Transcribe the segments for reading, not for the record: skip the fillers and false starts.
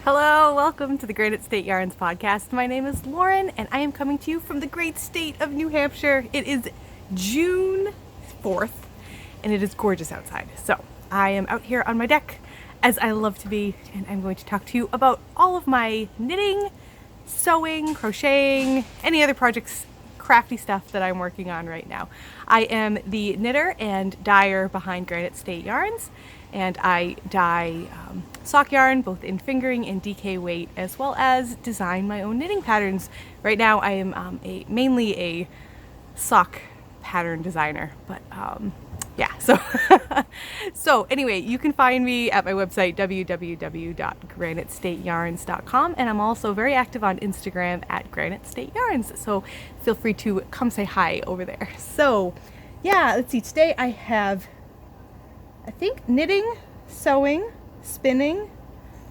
Hello, welcome to the Granite State Yarns podcast. My name is Lauren, and I am coming to you from the great state of New Hampshire. It is June 4th, and it is gorgeous outside. So I am out here on my deck, as I love to be, and I'm going to talk to you about all of my knitting, sewing, crocheting, any other projects, crafty stuff that I'm working on right now. I am the knitter and dyer behind Granite State Yarns, and I dye sock yarn both in fingering and DK weight, as well as design my own knitting patterns. Right now I am mainly a sock pattern designer, but yeah, so anyway, you can find me at my website www.granitestateyarns.com, and I'm also very active on Instagram at Granite State Yarns, so feel free to come say hi over there. So yeah, let's see, today I have, I think, knitting, sewing, spinning,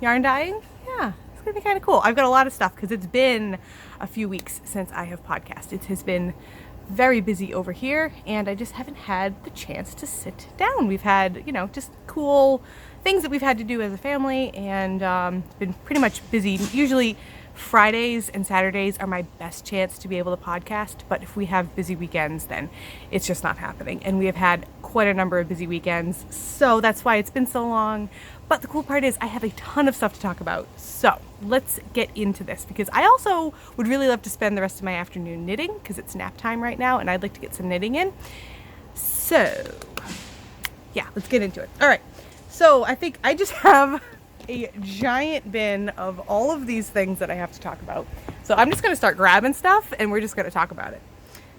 yarn dyeing. Yeah, it's gonna be kind of cool. I've got a lot of stuff because it's been a few weeks since I have podcasted. It has been very busy over here, and I just haven't had the chance to sit down. We've had, just cool things that we've had to do as a family, and been pretty much busy. Usually Fridays and Saturdays are my best chance to be able to podcast, but if we have busy weekends, then it's just not happening. And we have had quite a number of busy weekends, so that's why it's been so long. But the cool part is I have a ton of stuff to talk about. So let's get into this, because I also would really love to spend the rest of my afternoon knitting, because it's nap time right now and I'd like to get some knitting in. So yeah, let's get into it. All right, so I think I just have a giant bin of all of these things that I have to talk about. So I'm just going to start grabbing stuff and we're just going to talk about it.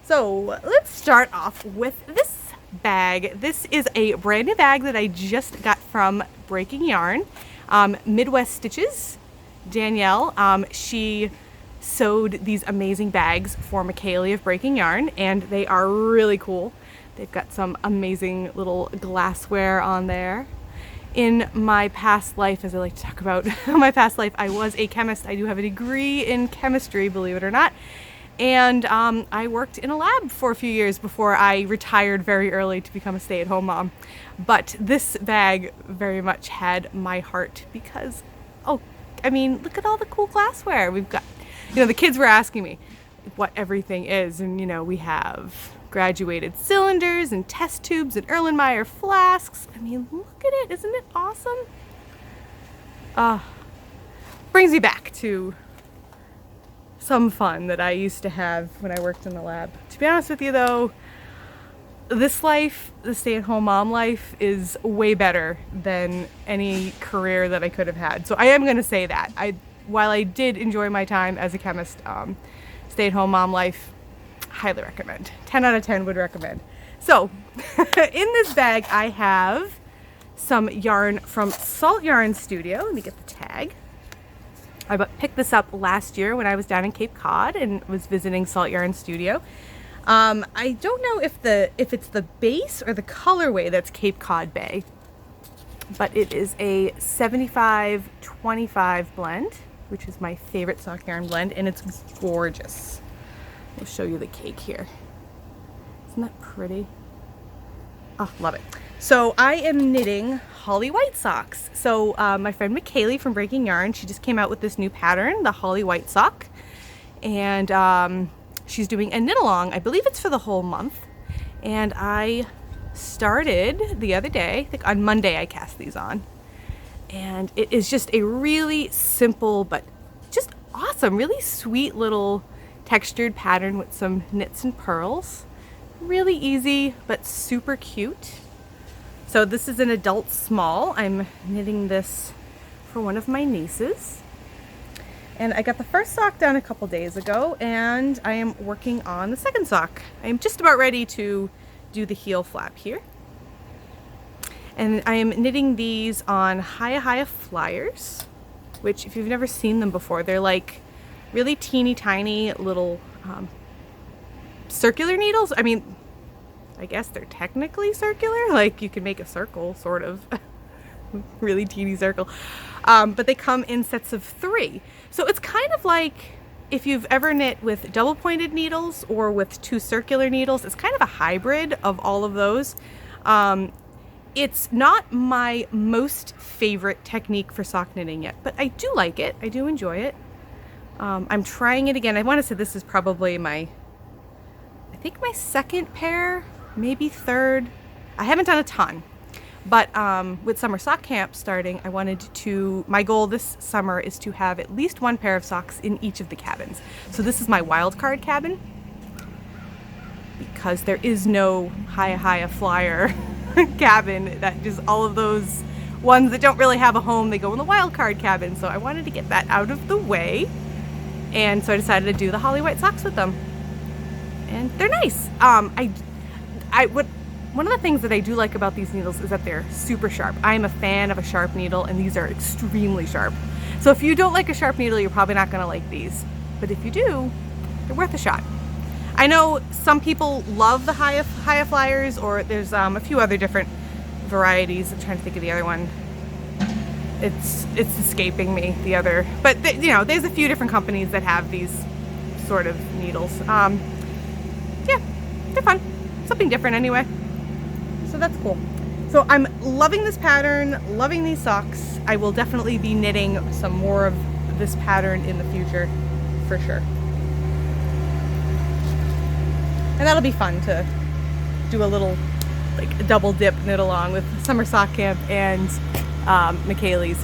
So let's start off with this bag. This is a brand new bag that I just got from Breaking Yarn. Midwest Stitches, Danielle, she sewed these amazing bags for McKaylee of Breaking Yarn, and they are really cool. They've got some amazing little glassware on there. In my past life, as I like to talk about, my past life, I was a chemist. I do have a degree in chemistry, believe it or not. And I worked in a lab for a few years before I retired very early to become a stay-at-home mom. But this bag very much had my heart because, look at all the cool glassware. We've got, the kids were asking me what everything is. And, we have graduated cylinders and test tubes and Erlenmeyer flasks. I mean, look at it. Isn't it awesome? Brings me back to some fun that I used to have when I worked in the lab. To be honest with you though, this life, the stay-at-home mom life, is way better than any career that I could have had. So I am going to say that. While I did enjoy my time as a chemist, stay-at-home mom life, highly recommend. 10 out of 10 would recommend. So in this bag I have some yarn from Salt Yarn Studio. Let me get the tag. I picked this up last year when I was down in Cape Cod and was visiting Salt Yarn Studio. I don't know if it's the base or the colorway that's Cape Cod Bay, but it is a 75-25 blend, which is my favorite sock yarn blend, and it's gorgeous. I'll show you the cake here. Isn't that pretty? Oh, love it. So I am knitting Holly White socks. So my friend McKaylee from Breaking Yarn, she just came out with this new pattern, the Holly White sock. And she's doing a knit along. I believe it's for the whole month. And I started the other day, I think on Monday I cast these on. And it is just a really simple, but just awesome, really sweet little textured pattern with some knits and purls. Really easy, but super cute. So this is an adult small. I'm knitting this for one of my nieces. And I got the first sock done a couple days ago, and I am working on the second sock. I am just about ready to do the heel flap here. And I am knitting these on Hiya flyers, which if you've never seen them before, they're like really teeny tiny little circular needles. I mean, I guess they're technically circular, like you can make a circle, sort of. Really teeny circle. But they come in sets of 3. So it's kind of like if you've ever knit with double pointed needles or with 2 circular needles. It's kind of a hybrid of all of those. It's not my most favorite technique for sock knitting yet, but I do like it. I do enjoy it. I'm trying it again. I want to say this is probably I think my second pair, maybe third. I haven't done a ton, but with summer sock camp starting, my goal this summer is to have at least one pair of socks in each of the cabins. So this is my wild card cabin, because there is no hiya flyer cabin, that just all of those ones that don't really have a home, they go in the wild card cabin. So I wanted to get that out of the way, and so I decided to do the holly white socks with them, and they're nice. One of the things that I do like about these needles is that they're super sharp. I'm a fan of a sharp needle, and these are extremely sharp. So if you don't like a sharp needle, you're probably not going to like these, but if you do, they're worth a shot. I know some people love the hiya flyers, or there's a few other different varieties. I'm trying to think of the other one. It's escaping me, the other. But there's a few different companies that have these sort of needles. Yeah, they're fun. Something different anyway. So that's cool. So I'm loving this pattern, loving these socks. I will definitely be knitting some more of this pattern in the future, for sure. And that'll be fun to do a little double dip knit along with summer sock camp and Michaeli's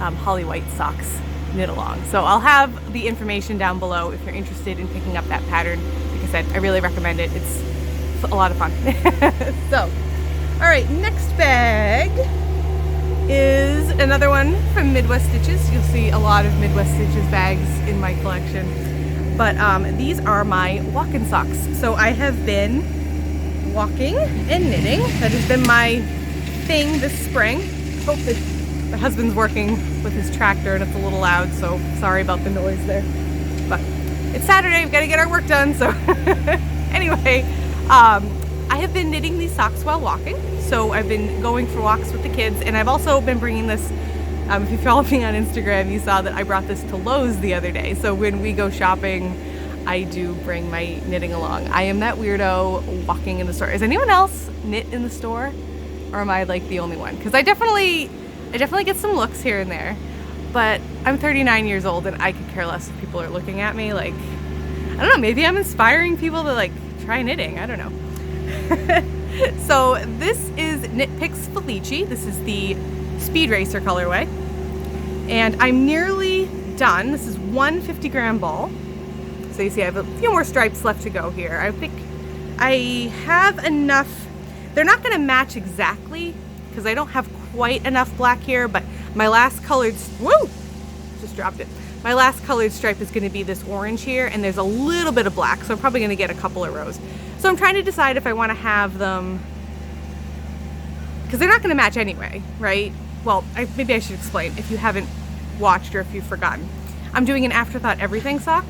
holly white socks knit along. So I'll have the information down below if you're interested in picking up that pattern. Like I said, I really recommend it. It's a lot of fun. So, all right, next bag is another one from Midwest Stitches. You'll see a lot of Midwest Stitches bags in my collection. But these are my walk-in socks. So I have been walking and knitting. That has been my thing this spring. Hope that my husband's working with his tractor and it's a little loud, so sorry about the noise there. But it's Saturday, we've got to get our work done. So anyway, I have been knitting these socks while walking. So I've been going for walks with the kids, and I've also been bringing this. If you follow me on Instagram, you saw that I brought this to Lowe's the other day. So when we go shopping, I do bring my knitting along. I am that weirdo walking in the store. Is anyone else knit in the store? Or am I the only one? Because I definitely get some looks here and there. But I'm 39 years old and I could care less if people are looking at me. I don't know, maybe I'm inspiring people to try knitting. I don't know. So this is Knit Picks Felici. This is the Speed Racer colorway. And I'm nearly done. This is one 50-gram ball. So you see I have a few more stripes left to go here. I think I have enough. They're not going to match exactly because I don't have quite enough black here, but my last colored, just dropped it. My last colored stripe is going to be this orange here, and there's a little bit of black, so I'm probably going to get a couple of rows. So I'm trying to decide if I want to have them, because they're not going to match anyway, right? Well, maybe I should explain if you haven't watched or if you've forgotten. I'm doing an afterthought everything sock.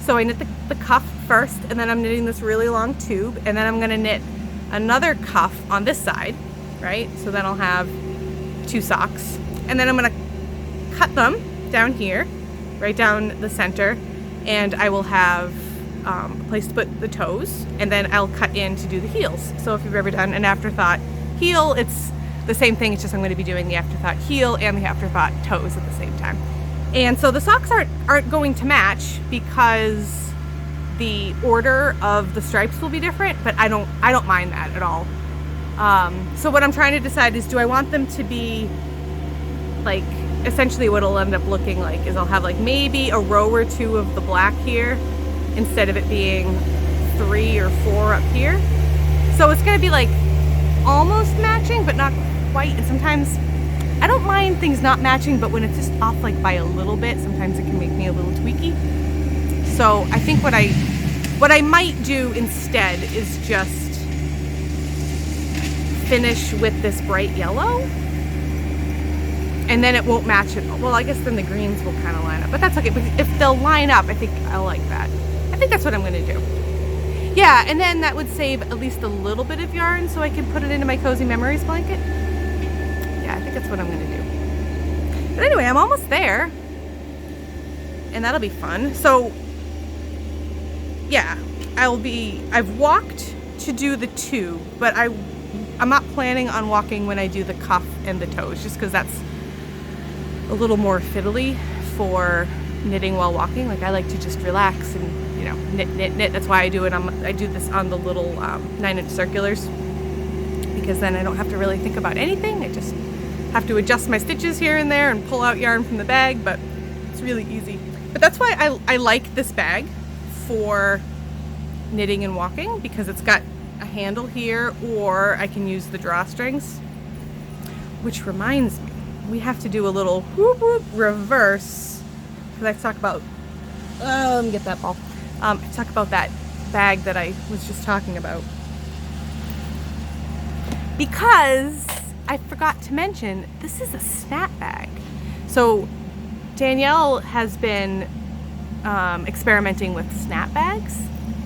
So I knit the cuff first, and then I'm knitting this really long tube, and then I'm going to knit another cuff on this side, right? So then I'll have two socks. And then I'm going to cut them down here, right down the center, and I will have a place to put the toes, and then I'll cut in to do the heels. So if you've ever done an afterthought heel, it's the same thing. It's just I'm going to be doing the afterthought heel and the afterthought toes at the same time. And so the socks aren't going to match because the order of the stripes will be different, but I don't mind that at all. So what I'm trying to decide is, do I want them to be essentially what it'll end up looking like is I'll have maybe a row or two of the black here instead of it being 3 or 4 up here. So it's going to be almost matching, but not quite. And sometimes I don't mind things not matching, but when it's just off by a little bit, sometimes it can make me a little tweaky. So I think what I might do instead is just finish with this bright yellow, and then it won't match it. Well, I guess then the greens will kind of line up, but that's okay. But if they'll line up, I think I like that. I think that's what I'm going to do. Yeah, and then that would save at least a little bit of yarn so I can put it into my Cozy Memories blanket. Yeah, I think that's what I'm going to do. But anyway, I'm almost there, and that'll be fun. So yeah, I've walked to do the tube, but I I'm not planning on walking when I do the cuff and the toes, just because that's a little more fiddly for knitting while walking. Like I like to just relax and, you know, knit. That's why I do it I do this on the little 9-inch circulars, because then I don't have to really think about anything. I just have to adjust my stitches here and there and pull out yarn from the bag, but it's really easy. But that's why I like this bag for knitting and walking, because it's got a handle here, or I can use the drawstrings. Which reminds me, we have to do a little whoop whoop reverse, because I talk about, let me get that ball. I talk about that bag that I was just talking about, because I forgot to mention this is a snap bag. So Danielle has been experimenting with snap bags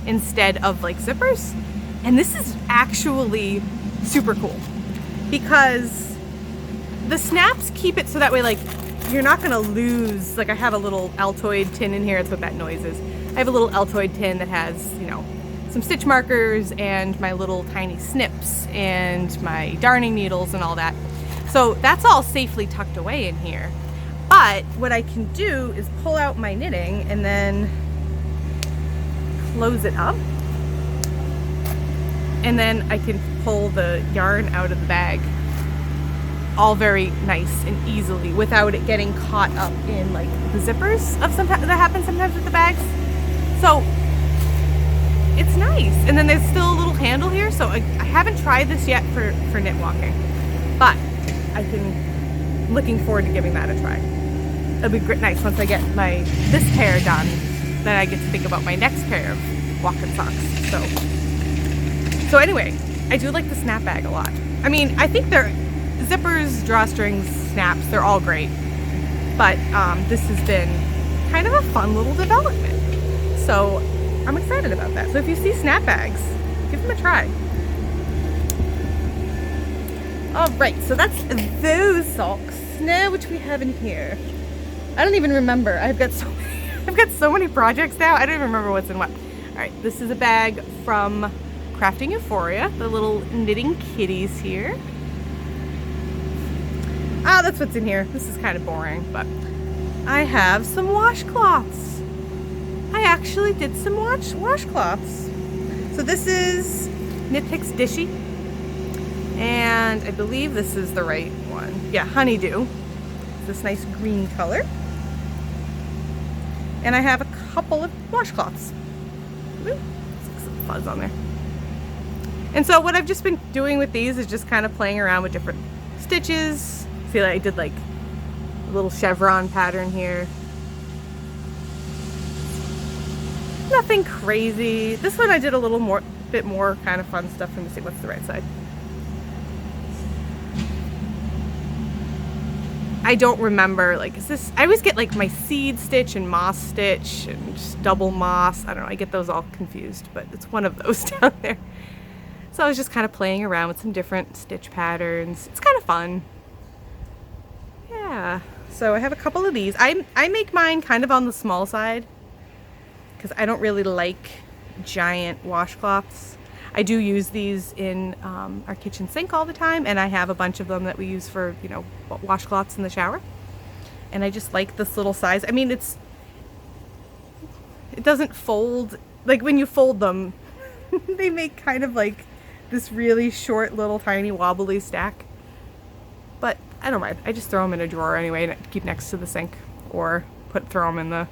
instead of like zippers, and this is actually super cool, because the snaps keep it so that way, like, you're not gonna lose. Like I have a little Altoid tin in here. That's what that noise is. I have a little Altoid tin that has, you know, some stitch markers and my little tiny snips and my darning needles and all that. So that's all safely tucked away in here. But what I can do is pull out my knitting and then close it up. And then I can pull the yarn out of the bag all very nice and easily without it getting caught up in like the zippers of that happens sometimes with the bags. So it's nice. And then there's still a little handle here. So I haven't tried this yet for knit walking, but looking forward to giving that a try. It'll be nice once I get this pair done, then I get to think about my next pair of walking socks. So anyway, I do like the snap bag a lot. I mean, I think they're zippers, drawstrings, snaps, they're all great. But this has been kind of a fun little development. So I'm excited about that. So if you see snap bags, give them a try. All right, so that's those socks. Now, which we have in here, I don't even remember. I've got so many projects now. I don't even remember what's in what. All right, this is a bag from Crafting Euphoria. The little knitting kitties here. Ah, that's what's in here. This is kind of boring, but I have some washcloths. I actually did some washcloths. So this is Knit Picks Dishy, and I believe this is the right one. Yeah, Honeydew. It's this nice green color. And I have a couple of washcloths. Ooh, some fuzz on there. And so what I've just been doing with these is just kind of playing around with different stitches. See, I did like a little chevron pattern here. Nothing crazy. This one I did a bit more kind of fun stuff. Let me see what's the right side. I don't remember, like, is this, I always get like my seed stitch and moss stitch and just double moss. I don't know, I get those all confused, but it's one of those down there. So I was just kind of playing around with some different stitch patterns. It's kind of fun. Yeah, so I have a couple of these. I make mine kind of on the small side because I don't really like giant washcloths. I do use these in our kitchen sink all the time, and I have a bunch of them that we use for, you know, washcloths in the shower. And I just like this little size. I mean, it doesn't fold, like when you fold them, they make kind of like this really short little tiny wobbly stack. But I don't mind. I just throw them in a drawer anyway and keep next to the sink, or throw them in the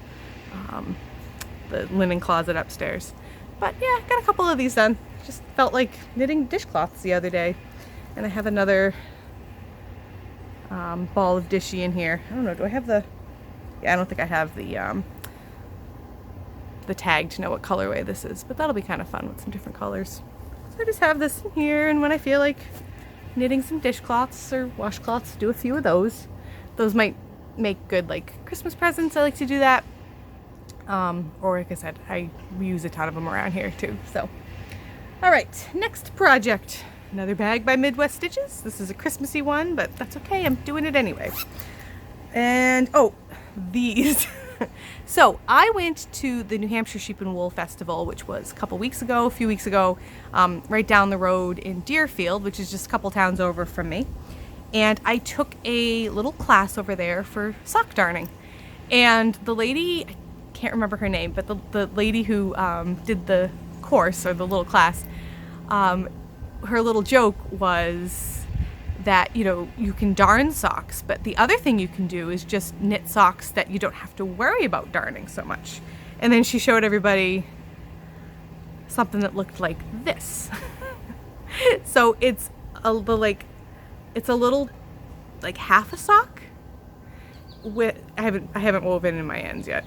linen closet upstairs. But yeah, got a couple of these done. Just felt like knitting dishcloths the other day. And I have another ball of Dishy in here. I don't know, do I have the... Yeah, I don't think I have the tag to know what colorway this is, but that'll be kind of fun with some different colors. So I just have this in here, and when I feel like knitting some dishcloths or washcloths, do a few of those. Those might make good like Christmas presents. I like to do that. Or like I said, I use a ton of them around here too. So, all right, next project. Another bag by Midwest Stitches. This is a Christmassy one, but that's okay. I'm doing it anyway. And, oh, these. So I went to the New Hampshire Sheep and Wool Festival, which was a few weeks ago, right down the road in Deerfield, which is just a couple towns over from me. And I took a little class over there for sock darning. And the lady, I can't remember her name, but the lady who did the course or the little class, her little joke was that, you know, you can darn socks, but the other thing you can do is just knit socks that you don't have to worry about darning so much. And then she showed everybody something that looked like this. So it's a little like half a sock with, I haven't woven in my ends yet,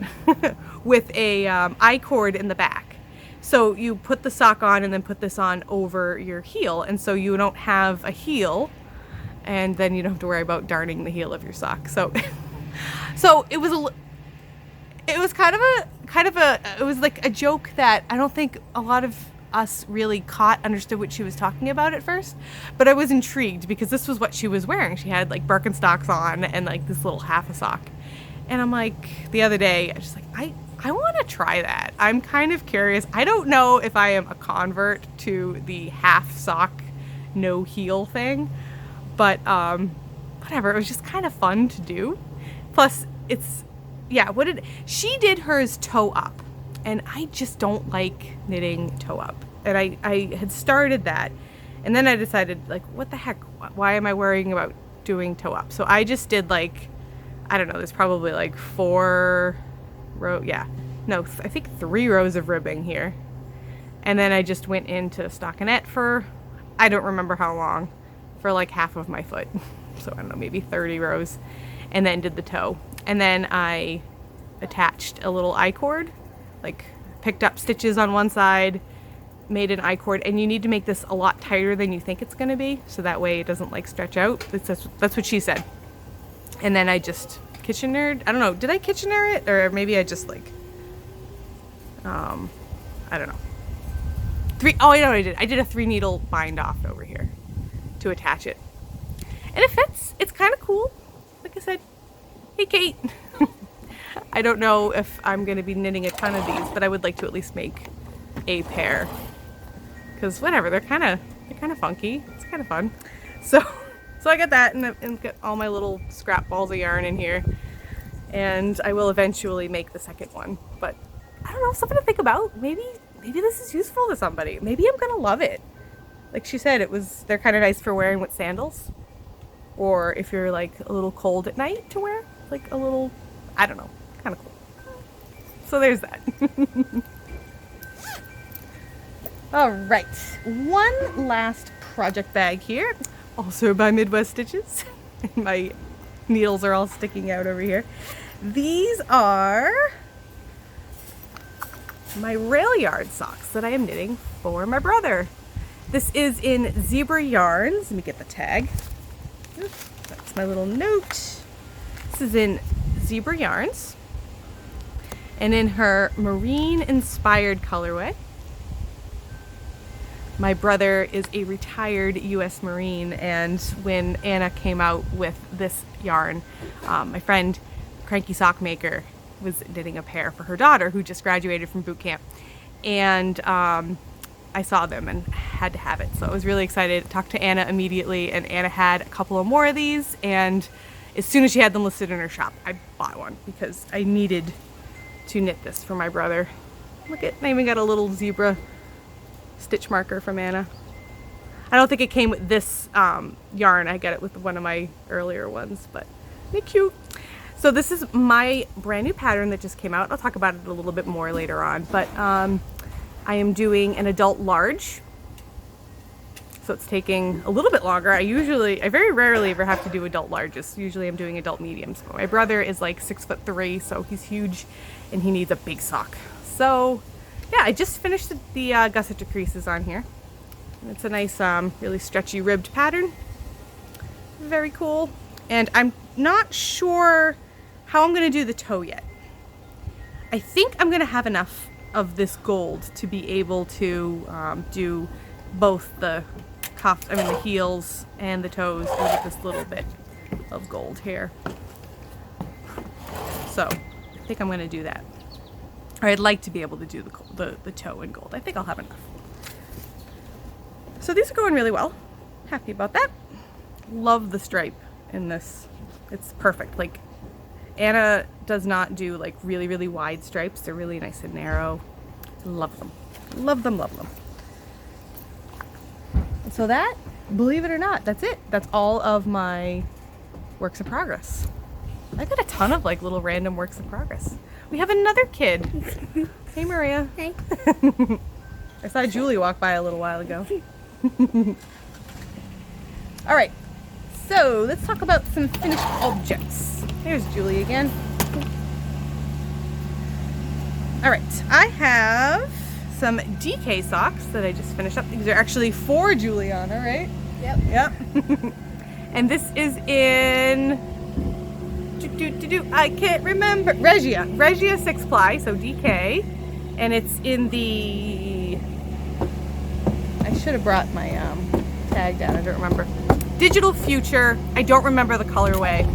with a I-cord in the back. So you put the sock on and then put this on over your heel, and so you don't have a heel, and then you don't have to worry about darning the heel of your sock. So it was like a joke that I don't think a lot of us really understood what she was talking about at first, but I was intrigued because this was what she was wearing. She had like Birkenstocks on and like this little half a sock. And I'm like, the other day, I was just like, I want to try that. I'm kind of curious. I don't know if I am a convert to the half sock, no heel thing, but whatever. It was just kind of fun to do. Plus, she did hers toe up, and I just don't like knitting toe up. And I had started that, and then I decided, like, what the heck? Why am I worrying about doing toe up? So I just did, like, I don't know, there's probably like 3 rows of ribbing here. And then I just went into stockinette for, I don't remember how long, for like half of my foot. So I don't know, maybe 30 rows. And then did the toe. And then I attached a little I-cord, like picked up stitches on one side, made an I-cord, and you need to make this a lot tighter than you think it's gonna be, so that way it doesn't like stretch out. That's what she said. And then I just Kitchener, I don't know, did I Kitchener it? Or maybe I just like, I don't know. I know what I did. I did a 3-needle bind off over here to attach it. And it fits. It's kind of cool. Like I said, hey Kate. I don't know if I'm going to be knitting a ton of these, but I would like to at least make a pair. Because whatever, they're kind of funky. It's kind of fun. So I got that and got all my little scrap balls of yarn in here. And I will eventually make the second one. But I don't know, something to think about. Maybe this is useful to somebody. Maybe I'm gonna love it. Like she said, they're kind of nice for wearing with sandals. Or if you're like a little cold at night to wear. Like a little, I don't know, kind of cool. So there's that. All right, one last project bag here. Also by Midwest Stitches. My needles are all sticking out over here. These are my rail yard socks that I am knitting for my brother. This is in zebra yarns. Let me get the tag. Oops, that's my little note. This is in zebra yarns and in her marine inspired colorway. My brother is a retired U.S. Marine, and when Anna came out with this yarn, my friend, Cranky Sock Maker, was knitting a pair for her daughter who just graduated from boot camp. And I saw them and had to have it. So I was really excited. Talked to Anna immediately, and Anna had a couple of more of these. And as soon as she had them listed in her shop, I bought one because I needed to knit this for my brother. Look at, I even got a little zebra stitch marker from Anna. I don't think it came with this yarn. I got it with one of my earlier ones, but they're cute. So this is my brand new pattern that just came out. I'll talk about it a little bit more later on, but I am doing an adult large. So it's taking a little bit longer. I very rarely ever have to do adult larges. Usually I'm doing adult mediums. But my brother is like 6'3", so he's huge and he needs a big sock. So yeah, I just finished the gusset decreases on here. And it's a nice, really stretchy ribbed pattern. Very cool. And I'm not sure how I'm going to do the toe yet. I think I'm going to have enough of this gold to be able to do both the the heels and the toes with this little bit of gold here. So think I'm going to do that. Or I'd like to be able to do the toe in gold. I think I'll have enough. So these are going really well. Happy about that. Love the stripe in this. It's perfect. Like, Anna does not do like really, really wide stripes. They're really nice and narrow. Love them. Love them, love them. So that, believe it or not, that's it. That's all of my works in progress. I got a ton of like little random works in progress. We have another kid. Hey, Maria. Hey. I saw Julie walk by a little while ago. All right, so let's talk about some finished objects. Here's Julie again. All right, I have some DK socks that I just finished up. These are actually for Juliana, right? Yep. Yep. And this is in, I can't remember, Regia 6 ply, so DK. And it's in the, I should have brought my tag down, I don't remember. Digital Future, I don't remember the colorway,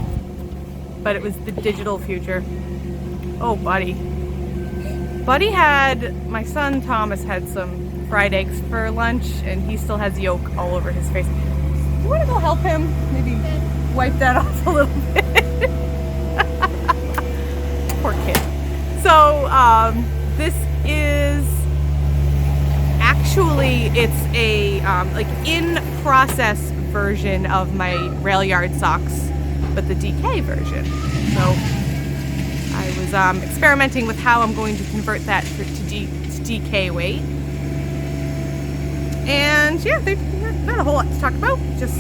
but it was the Digital Future. Oh, buddy. Buddy had, my son Thomas had some fried eggs for lunch, and he still has yolk all over his face. You want to go help him? Maybe wipe that off a little bit. Poor kid. So, this is actually, it's a like in-process version of my rail yard socks, but the DK version. So I was experimenting with how I'm going to convert that to DK weight. And yeah, there's not a whole lot to talk about. Just,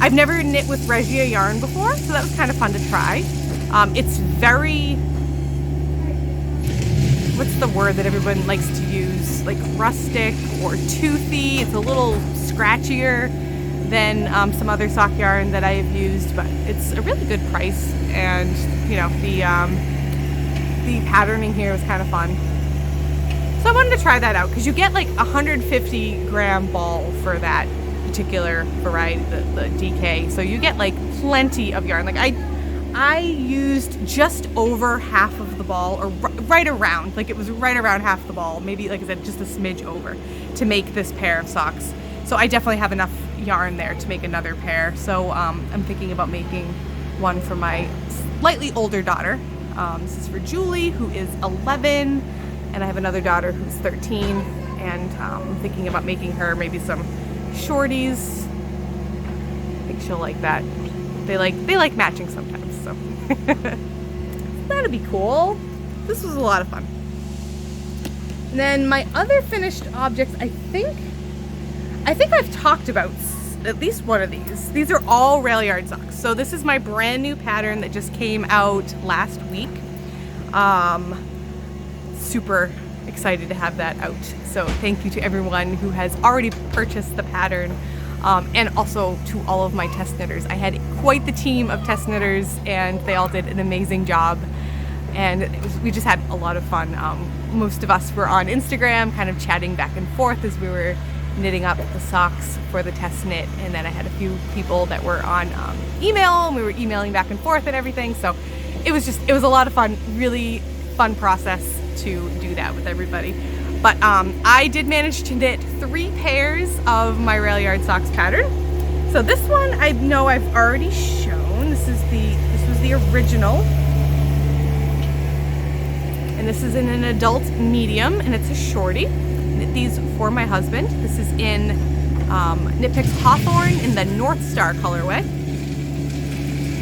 I've never knit with Regia yarn before, so that was kind of fun to try. It's very, what's the word that everyone likes to use? Like rustic or toothy. It's a little scratchier than some other sock yarn that I have used, but it's a really good price, and you know, the patterning here was kind of fun. So I wanted to try that out, because you get like 150 gram ball for that particular variety, the DK. So you get like plenty of yarn. Like I used just over half of the ball, or right around, like it was right around half the ball, maybe like I said, just a smidge over, to make this pair of socks. So I definitely have enough yarn there to make another pair. So I'm thinking about making one for my slightly older daughter. This is for Julie, who is 11, and I have another daughter who's 13, and I'm thinking about making her maybe some shorties. I think she'll like that. They like matching sometimes, so that'll be cool. This was a lot of fun. And then my other finished objects, I think I've talked about at least one of these. These are all rail yard socks. So this is my brand new pattern that just came out last week. Super excited to have that out. So thank you to everyone who has already purchased the pattern, and also to all of my test knitters. I had quite the team of test knitters, and they all did an amazing job. And we just had a lot of fun. Most of us were on Instagram, kind of chatting back and forth as we were knitting up the socks for the test knit, and then I had a few people that were on email, and we were emailing back and forth and everything. So it was a lot of fun, really fun process to do that with everybody. But I did manage to knit 3 pairs of my rail yard socks pattern. So this one I know I've already shown. This was the original, and this is in an adult medium, and it's a shorty. Knit these for my husband. This is in Knit Picks Hawthorne in the North Star colorway.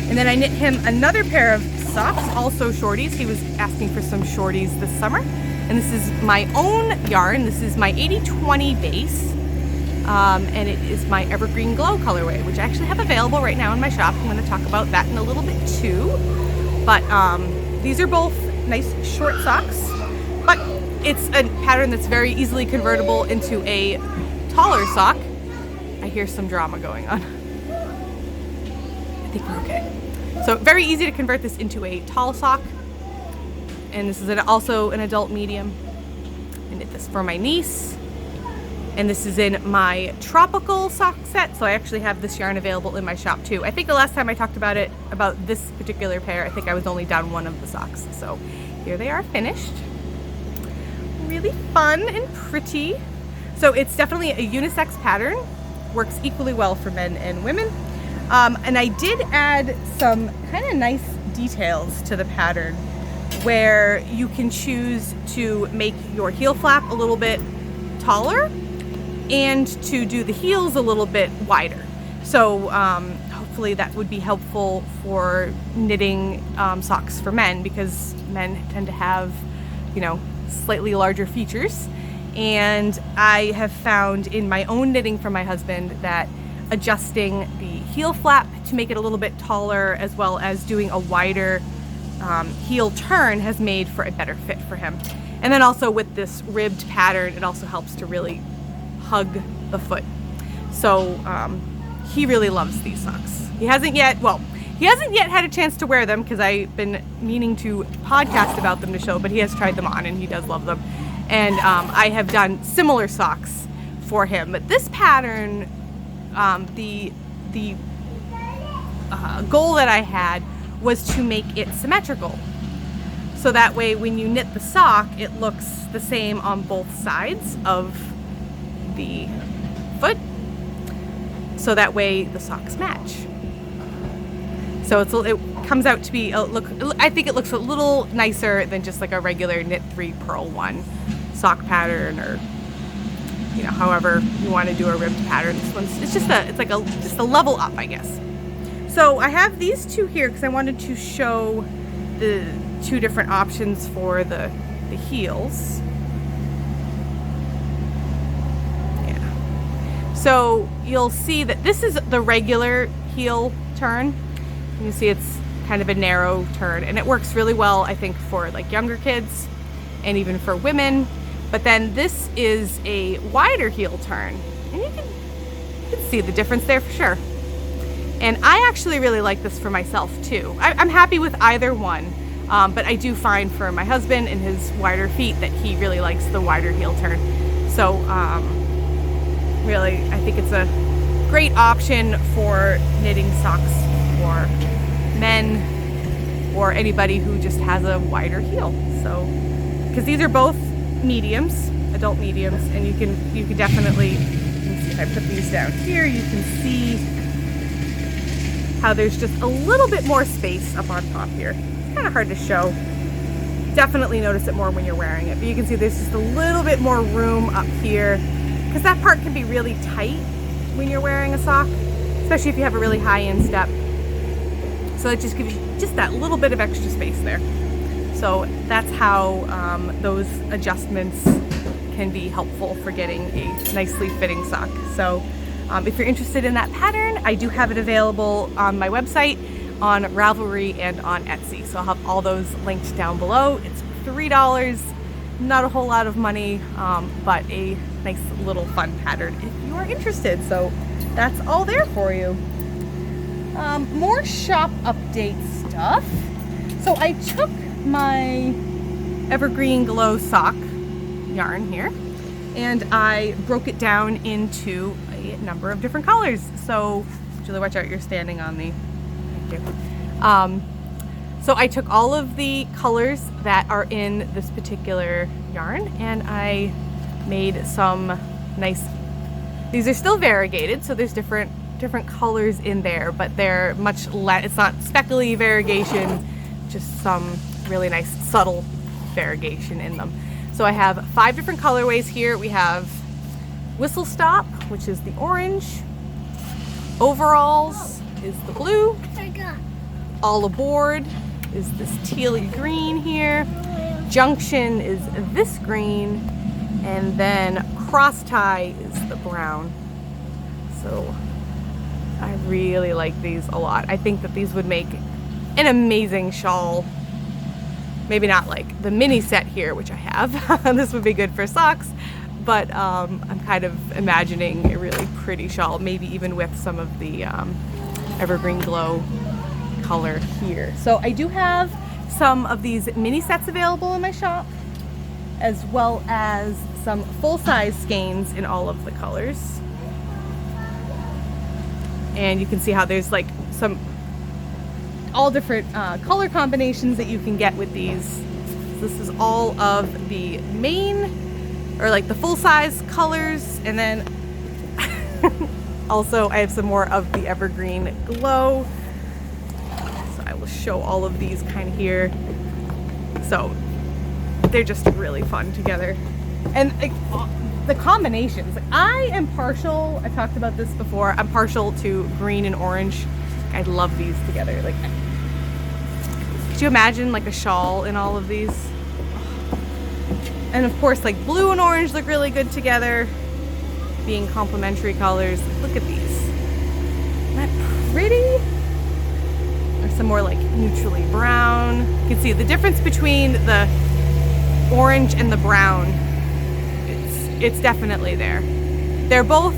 And then I knit him another pair of socks, also shorties. He was asking for some shorties this summer. And this is my own yarn. This is my 80/20 base. And it is my Evergreen Glow colorway, which I actually have available right now in my shop. I'm going to talk about that in a little bit too. But these are both nice short socks. But it's a pattern that's very easily convertible into a taller sock. I hear some drama going on. I think we're okay. So very easy to convert this into a tall sock. And this is also an adult medium. I knit this for my niece. And this is in my tropical sock set, so I actually have this yarn available in my shop too. I think the last time I talked about it, about this particular pair, I think I was only down one of the socks. So here they are finished. Really fun and pretty. So it's definitely a unisex pattern, works equally well for men and women. And I did add some kind of nice details to the pattern where you can choose to make your heel flap a little bit taller and to do the heels a little bit wider. So hopefully that would be helpful for knitting socks for men, because men tend to have, you know, slightly larger features. And I have found in my own knitting for my husband that adjusting the heel flap to make it a little bit taller, as well as doing a wider heel turn, has made for a better fit for him. And then also with this ribbed pattern, it also helps to really hug the foot. So he really loves these socks. He hasn't yet had a chance to wear them, because I've been meaning to podcast about them to show, but he has tried them on and he does love them. And I have done similar socks for him. But this pattern, the goal that I had was to make it symmetrical. So that way when you knit the sock, it looks the same on both sides of the foot. So that way the socks match. So it comes out to be I think it looks a little nicer than just like a regular knit 3 purl 1 sock pattern, or you know, however you want to do a ribbed pattern. This one's just a level up, I guess. So I have these two here because I wanted to show the two different options for the heels. Yeah. So you'll see that this is the regular heel turn. You see it's kind of a narrow turn, and it works really well, I think, for like younger kids and even for women. But then this is a wider heel turn, and you can see the difference there for sure. And I actually really like this for myself too. I'm happy with either one, but I do find for my husband and his wider feet that he really likes the wider heel turn. So really, I think it's a great option for knitting socks for men or anybody who just has a wider heel. So, because these are both mediums, adult mediums, and you can definitely, you can see if I put these down here, you can see how there's just a little bit more space up on top here. It's kind of hard to show. Definitely notice it more when you're wearing it, but you can see there's just a little bit more room up here, because that part can be really tight when you're wearing a sock, especially if you have a really high instep. So it just gives you just that little bit of extra space there. So that's how those adjustments can be helpful for getting a nicely fitting sock. So if you're interested in that pattern, I do have it available on my website, on Ravelry, and on Etsy. So I'll have all those linked down below. It's $3, not a whole lot of money, but a nice little fun pattern if you are interested. So that's all there for you. More shop update stuff. So I took my Evergreen Glow sock yarn here and I broke it down into a number of different colors. So Julie, watch out, you're standing on the, thank you. So I took all of the colors that are in this particular yarn and I made some nice, these are still variegated, so there's different colors in there, but they're much less, it's not speckly variegation, just some really nice subtle variegation in them. So I have 5 different colorways here. We have Whistle Stop, which is the orange, Overalls is the blue, All Aboard is this tealy green here, Junction is this green, and then Cross Tie is the brown. So I really like these a lot. I think that these would make an amazing shawl. Maybe not like the mini set here, which I have. This would be good for socks, but I'm kind of imagining a really pretty shawl, maybe even with some of the Evergreen Glow color here. So I do have some of these mini sets available in my shop, as well as some full-size skeins in all of the colors. And you can see how there's like some all different color combinations that you can get with these. This is all of the main, or like the full-size colors, and then also I have some more of the evergreen glow. So I will show all of these kind of here. So they're just really fun together. And like, the combinations, like, I am partial, I've talked about this before, I'm partial to green and orange. I love these together. Like, could you imagine like a shawl in all of these? And of course, like blue and orange look really good together, being complementary colors. Look at these. Isn't that pretty? There's some more like neutrally brown. You can see the difference between the orange and the brown. It's definitely there. They're both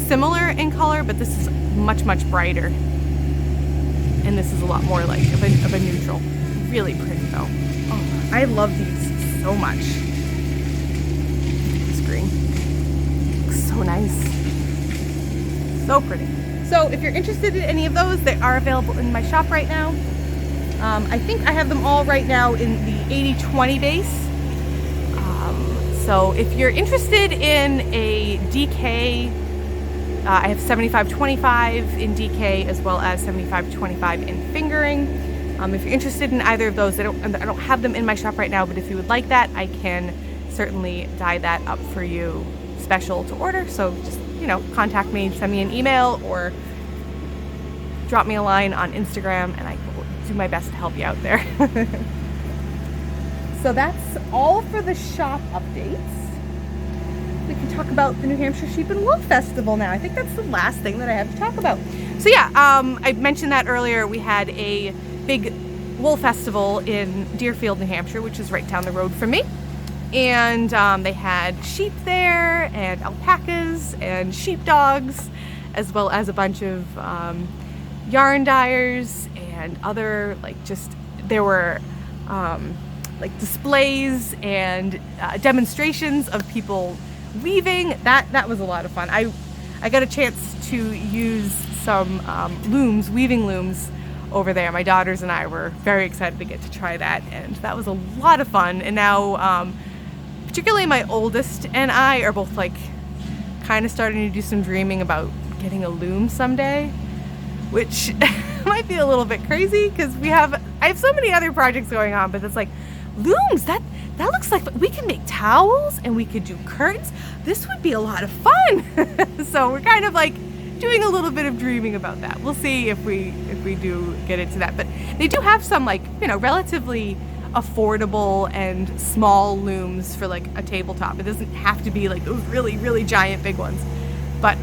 similar in color, but this is much, much brighter. And this is a lot more like of a neutral. Really pretty though. Oh, I love these so much. This green looks so nice. So pretty. So if you're interested in any of those, they are available in my shop right now. I think I have them all right now in the 80-20 base. So if you're interested in a DK, I have 75-25 in DK as well as 75-25 in fingering. If you're interested in either of those, I don't have them in my shop right now, but if you would like that, I can certainly dye that up for you special to order. So just, you know, contact me, send me an email, or drop me a line on Instagram, and I will do my best to help you out there. So that's all for the shop updates. We can talk about the New Hampshire Sheep and Wool Festival now. I think that's the last thing that I have to talk about. So yeah, I mentioned that earlier. We had a big wool festival in Deerfield, New Hampshire, which is right down the road from me. And they had sheep there, and alpacas, and sheepdogs, as well as a bunch of yarn dyers and other, like, just, there were like displays and demonstrations of people weaving. That was a lot of fun. I got a chance to use some looms, weaving looms over there. My daughters and I were very excited to get to try that, and that was a lot of fun. And now particularly my oldest and I are both like kind of starting to do some dreaming about getting a loom someday, which might be a little bit crazy because I have so many other projects going on, but it's like, looms, that looks like we can make towels and we could do curtains. This would be a lot of fun. So we're kind of like doing a little bit of dreaming about that. We'll see if we do get into that. But they do have some, like, you know, relatively affordable and small looms for like a tabletop. It doesn't have to be like those really, really giant big ones. But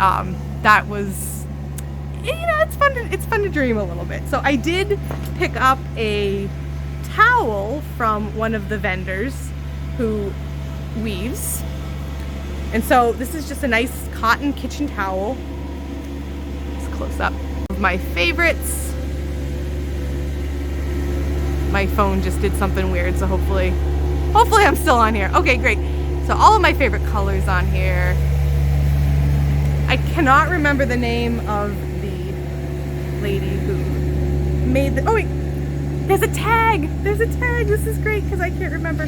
that was, you know, it's fun to dream a little bit. So I did pick up a towel from one of the vendors who weaves, and so this is just a nice cotton kitchen towel. Just close up of my favorites. My phone just did something weird, so hopefully I'm still on here. Okay, great. So all of my favorite colors on here. I cannot remember the name of the lady who made the, oh wait, there's a tag. This is great because I can't remember.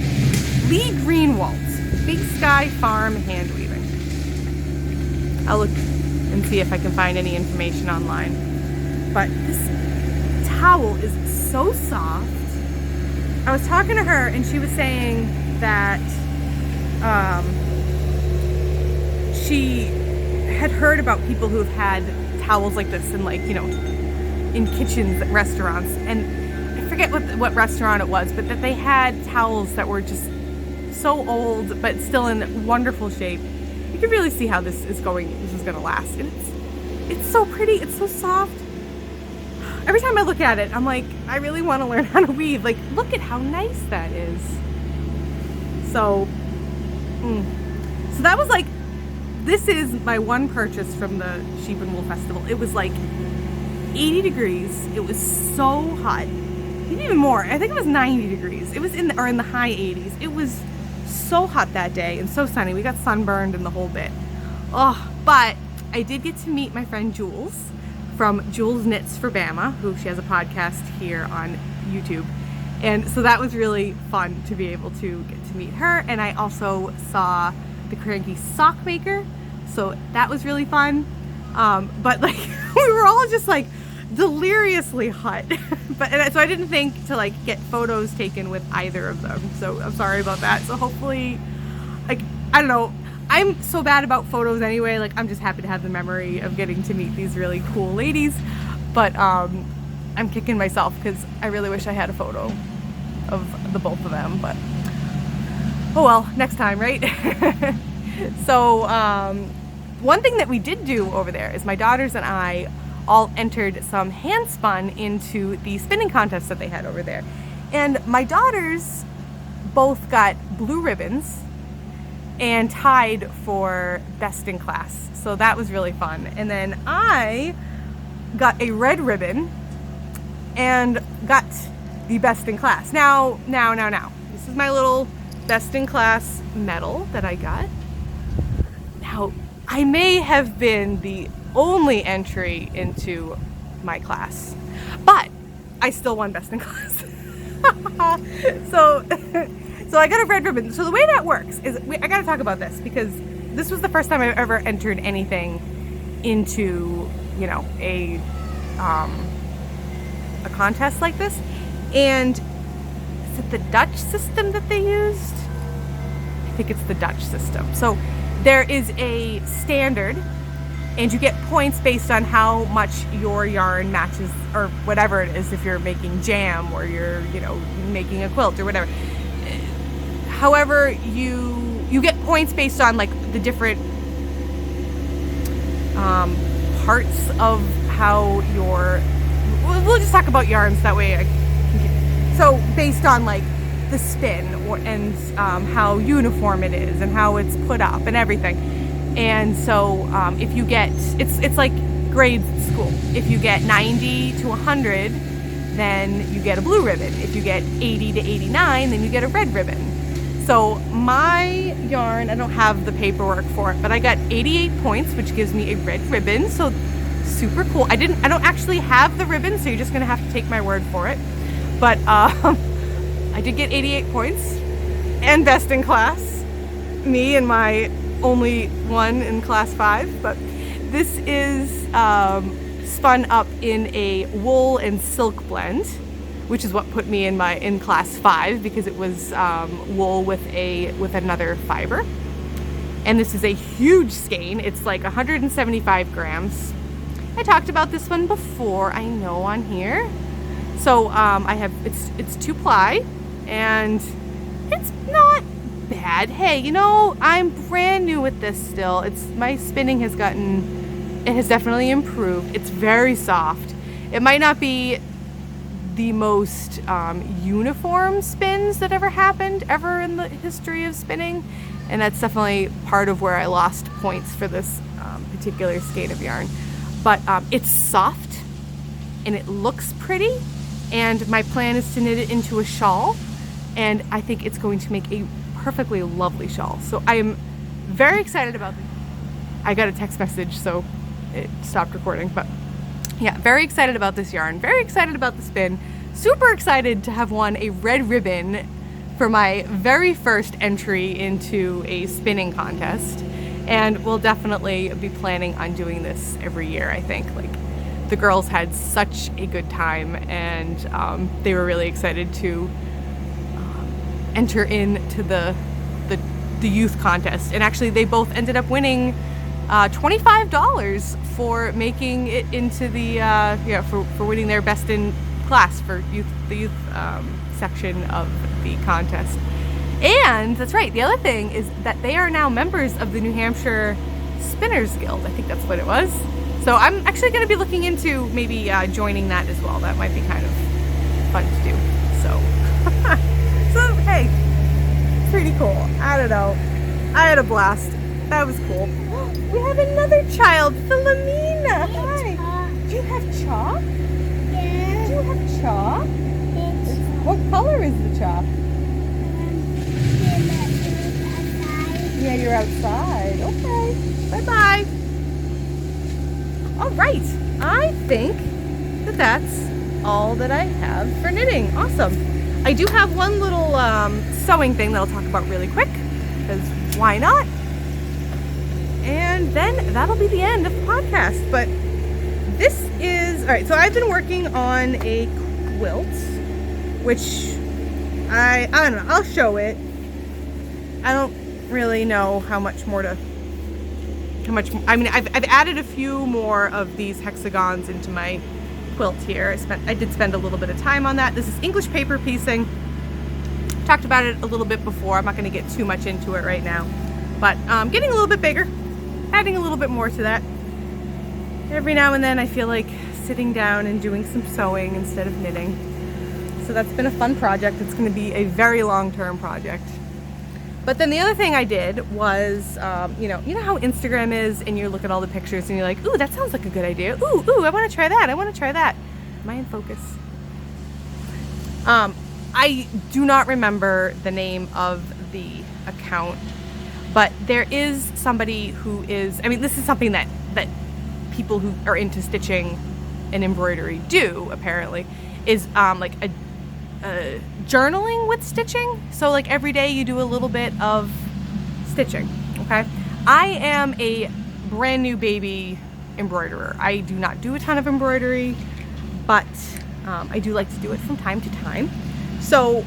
Lee Greenwald's Big Sky Farm Hand Weaving. I'll look and see if I can find any information online. But this towel is so soft. I was talking to her and she was saying that she had heard about people who have had towels like this in, like, you know, in kitchens at restaurants, and I forget what restaurant it was, but that they had towels that were just so old but still in wonderful shape. You can really see how this is gonna last. And it's so pretty, it's so soft. Every time I look at it, I'm like, I really want to learn how to weave. Like, look at how nice that is. So that was like, this is my one purchase from the Sheep and Wool Festival. It was like 80 degrees. It was so hot. Maybe even more. I think it was 90 degrees. It was in the high 80s. It was so hot that day and so sunny. We got sunburned and the whole bit. Oh, but I did get to meet my friend Jules from Jules Knits for Bama, who she has a podcast here on YouTube. And so that was really fun to be able to get to meet her. And I also saw the Cranky Sock Maker, so that was really fun. But like we were all just like deliriously hot. So I didn't think to like get photos taken with either of them. So I'm sorry about that. So hopefully, like, I don't know. I'm so bad about photos anyway. Like, I'm just happy to have the memory of getting to meet these really cool ladies. But I'm kicking myself because I really wish I had a photo of the both of them. But oh well, next time, right? So one thing that we did do over there is my daughters and I all entered some hand spun into the spinning contest that they had over there. And my daughters both got blue ribbons and tied for best in class. So that was really fun. And then I got a red ribbon and got the best in class. Now. This is my little best in class medal that I got. Now, I may have been the only entry into my class, but I still won best in class. So I got a red ribbon. So the way that works is, I gotta talk about this because this was the first time I've ever entered anything into, you know, a contest like this. And is it the Dutch system that they used? I think it's the Dutch system. So there is a standard, and you get points based on how much your yarn matches, or whatever it is, if you're making jam or you're, you know, making a quilt or whatever. However, you get points based on like the different parts of how your, we'll just talk about yarns that way. So based on like the spin and how uniform it is and how it's put up and everything. And so if you get, it's like grades at school. If you get 90 to 100, then you get a blue ribbon. If you get 80 to 89, then you get a red ribbon. So my yarn, I don't have the paperwork for it, but I got 88 points, which gives me a red ribbon. So super cool. I don't actually have the ribbon, so you're just gonna have to take my word for it. But I did get 88 points and best in class. Me and my only one in class 5. But this is spun up in a wool and silk blend, which is what put me in class 5 because it was wool with another fiber. And this is a huge skein. It's like 175 grams. I talked about this one before, I know, on here. So I have, it's 2 ply, and it's not bad. Hey, you know, I'm brand new with this still. My spinning has definitely improved. It's very soft. It might not be the most uniform spins that ever happened in the history of spinning, and that's definitely part of where I lost points for this particular skein of yarn. But it's soft and it looks pretty, and my plan is to knit it into a shawl, and I think it's going to make a perfectly lovely shawl. So I am very excited about this. I got a text message, so it stopped recording, but yeah, very excited about this yarn, very excited about the spin, super excited to have won a red ribbon for my very first entry into a spinning contest. And we'll definitely be planning on doing this every year, I think. Like, the girls had such a good time, and they were really excited to enter into the youth contest. And actually, they both ended up winning $25 for making it into the for winning their best in class for the youth section of the contest. And that's right, the other thing is that they are now members of the New Hampshire Spinners Guild. I think that's what it was. So I'm actually going to be looking into maybe joining that as well. That might be kind of fun to do. So hey, pretty cool. I don't know. I had a blast. That was cool. We have another child, Philomena. Hi. Do you have chalk? Yeah. Do you have chalk? What color is the chalk? yeah, you're outside. Okay. Bye-bye. All right. I think that that's all that I have for knitting. Awesome. I do have one little sewing thing that I'll talk about really quick, because why not? And then that'll be the end of the podcast. But this is, all right, so I've been working on a quilt, which I don't know, I'll show it. I don't really know how much, I mean, I've added a few more of these hexagons into my quilt here. I did spend a little bit of time on that. This is English paper piecing. Talked about it a little bit before. I'm not going to get too much into it right now, but getting a little bit bigger, adding a little bit more to that. Every now and then I feel like sitting down and doing some sewing instead of knitting. So that's been a fun project. It's going to be a very long-term project. But then the other thing I did was, you know how Instagram is, and you look at all the pictures and you're like, ooh, that sounds like a good idea. Ooh, I want to try that. I want to try that. Am I in focus? I do not remember the name of the account, but there is somebody who is, I mean, this is something that people who are into stitching and embroidery do, apparently, is like a journaling with stitching. So like every day you do a little bit of stitching. Okay, I am a brand new baby embroiderer. I do not do a ton of embroidery, but I do like to do it from time to time. So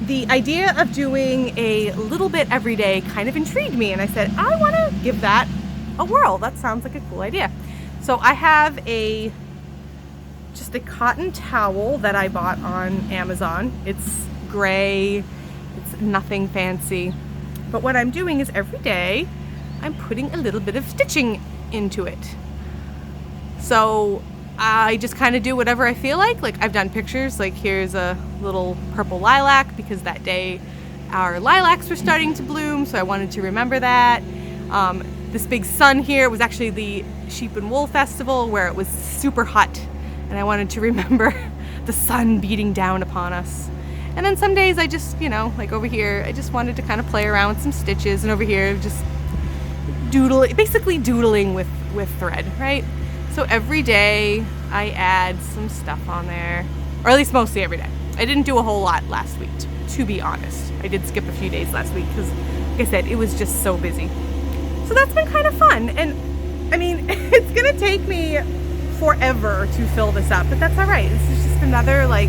the idea of doing a little bit every day kind of intrigued me, and I said, I want to give that a whirl. That sounds like a cool idea. So I have just a cotton towel that I bought on Amazon. It's gray, it's nothing fancy. But what I'm doing is every day I'm putting a little bit of stitching into it. So I just kind of do whatever I feel like. Like I've done pictures, like here's a little purple lilac because that day our lilacs were starting to bloom, so I wanted to remember that. This big sun here was actually the Sheep and Wool Festival where it was super hot, and I wanted to remember the sun beating down upon us. And then some days I just, like over here, I just wanted to kind of play around with some stitches, and over here just basically doodling with thread, right? So every day I add some stuff on there, or at least mostly every day. I didn't do a whole lot last week, to be honest. I did skip a few days last week because, like I said, it was just so busy. So that's been kind of fun. And I mean, it's gonna take me forever to fill this up, but that's all right. This is just another like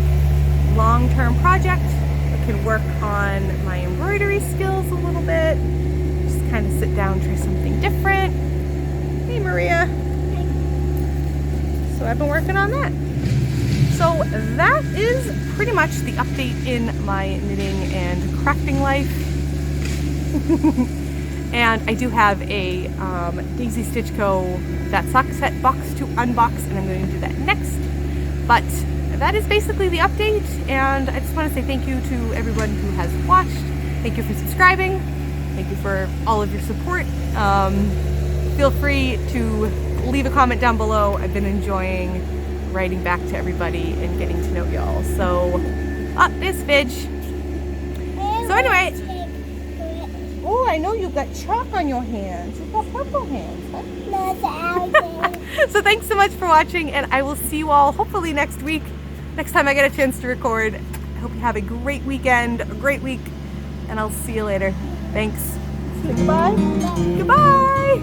long-term project. I can work on my embroidery skills a little bit. Just kind of sit down, try something different. Hey, Maria. So I've been working on that. So that is pretty much the update in my knitting and crafting life. And I do have a Daisy Stitch Co. that sock set box to unbox, and I'm going to do that next. But that is basically the update, and I just want to say thank you to everyone who has watched. Thank you for subscribing. Thank you for all of your support. Feel free to leave a comment down below. I've been enjoying writing back to everybody and getting to know y'all. So, there's Fidge. So anyway, oh, I know you've got chalk on your hands. You've got purple hands, huh? So thanks so much for watching, and I will see you all hopefully next week. Next time I get a chance to record. I hope you have a great weekend, a great week, and I'll see you later. Thanks. Goodbye. Goodbye.